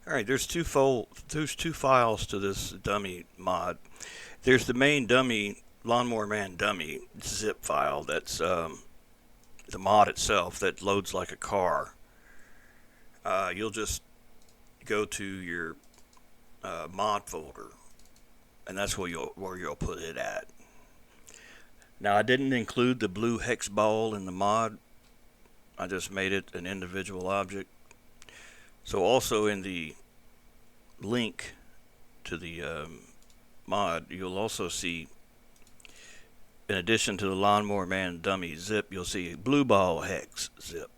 All right, there's two files to this dummy mod. There's the main dummy Lawnmower Man dummy zip file. That's the mod itself that loads like a car. You'll just go to your mod folder, and that's where you'll put it at. Now I didn't include the blue hex ball in the mod. I just made it an individual object. So also in the link to the mod, you'll also see, in addition to the Lawnmower Man dummy zip, you'll see a blue ball hex zip.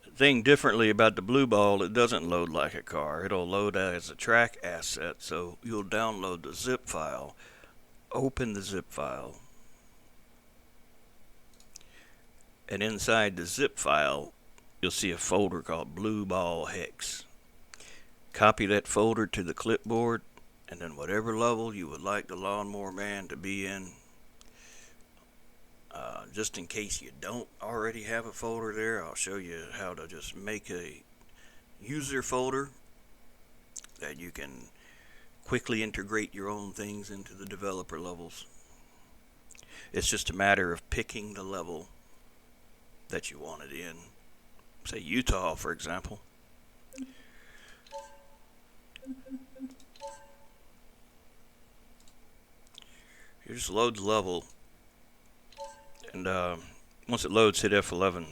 The thing differently about the blue ball, it doesn't load like a car. It'll load as a track asset, so you'll download the zip file, open the zip file, and inside the zip file, you'll see a folder called Blue Ball Hex. Copy that folder to the clipboard, and then whatever level you would like the Lawnmower Man to be in, just in case you don't already have a folder there, I'll show you how to just make a user folder that you can quickly integrate your own things into the developer levels. It's just a matter of picking the level that you want it in. Say Utah, for example. You just load the level, and once it loads, hit F11.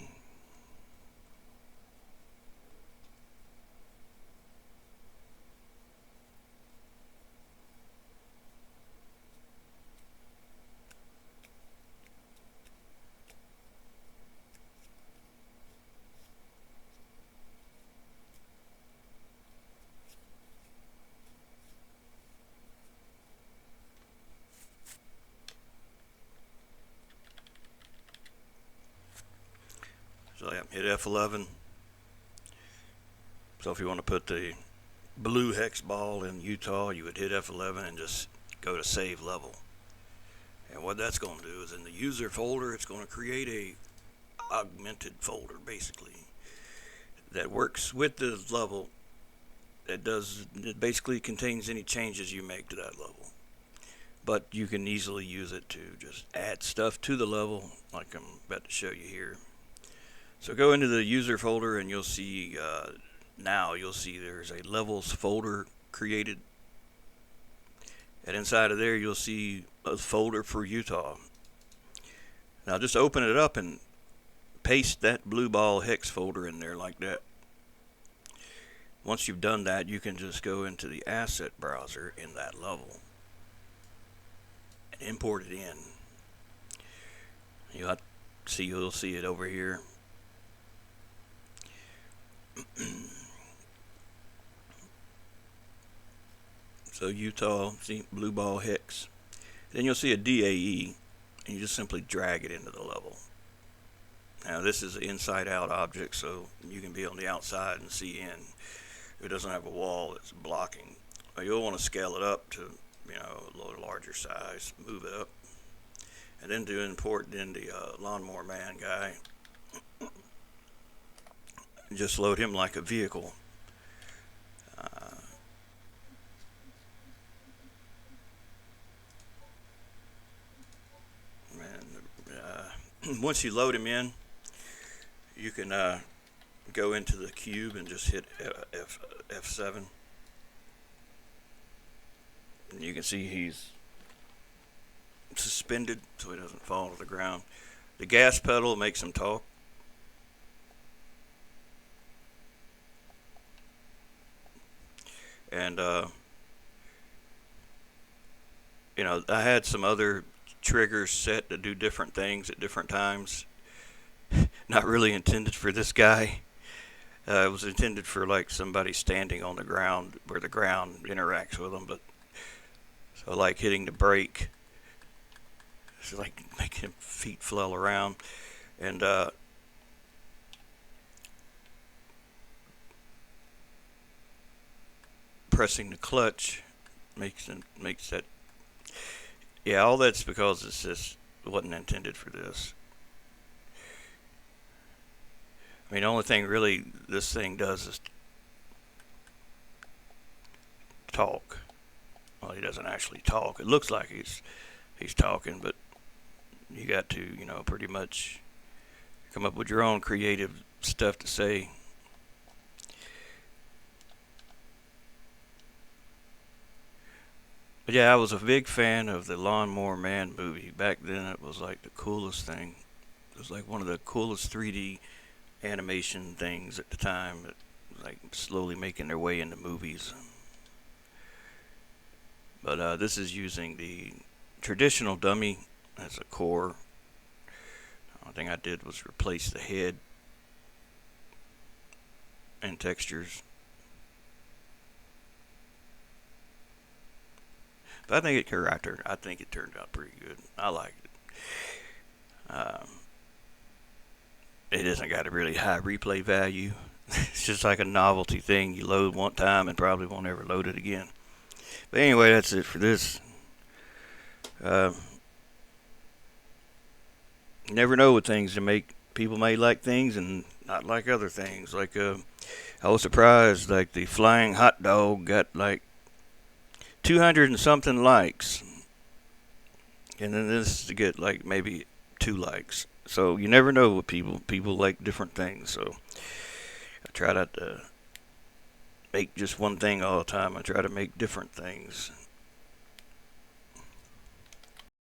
So yeah, hit F11. So if you want to put the blue hex ball in Utah, you would hit F11 and just go to save level. And what that's going to do is in the user folder, it's going to create a augmented folder basically that works with the level. It basically contains any changes you make to that level. But you can easily use it to just add stuff to the level, like I'm about to show you here. So go into the user folder, and you'll see there's a levels folder created, and inside of there you'll see a folder for Utah. Now just open it up and paste that blue ball hex folder in there like that. Once you've done that, you can just go into the asset browser in that level and import it in. You'll see it over here. So Utah, see blue ball hex. Then you'll see a DAE, and you just simply drag it into the level. Now this is an inside out object, so you can be on the outside and see in. It doesn't have a wall that's blocking. You'll want to scale it up to a little larger size, move it up, and then to import in the Lawnmower Man guy. Just load him like a vehicle. Once you load him in, you can go into the cube and just hit F7. And you can see he's suspended so he doesn't fall to the ground. The gas pedal makes him talk. And I had some other triggers set to do different things at different times. Not really intended for this guy. It was intended for like somebody standing on the ground where the ground interacts with them. But so like hitting the brake, it's like making feet flail around, and pressing the clutch makes that. Yeah, all that's because it wasn't intended for this. I mean, the only thing really this thing does is talk. Well, he doesn't actually talk. It looks like he's talking, but you got to, pretty much come up with your own creative stuff to say. But yeah, I was a big fan of the Lawnmower Man movie. Back then, it was like the coolest thing. It was like one of the coolest 3D animation things at the time. That like slowly making their way into movies. But this is using the traditional dummy as a core. The only thing I did was replace the head and textures. But I think it turned out pretty good. I liked it. It hasn't got a really high replay value. It's just like a novelty thing you load one time and probably won't ever load it again. But anyway, that's it for this. You never know with things to make. People may like things and not like other things. Like I was surprised, like the flying hot dog got like 200 and something likes, and then this to get like maybe 2 likes. So you never know with people. People like different things. So I try not to make just one thing all the time. I try to make different things.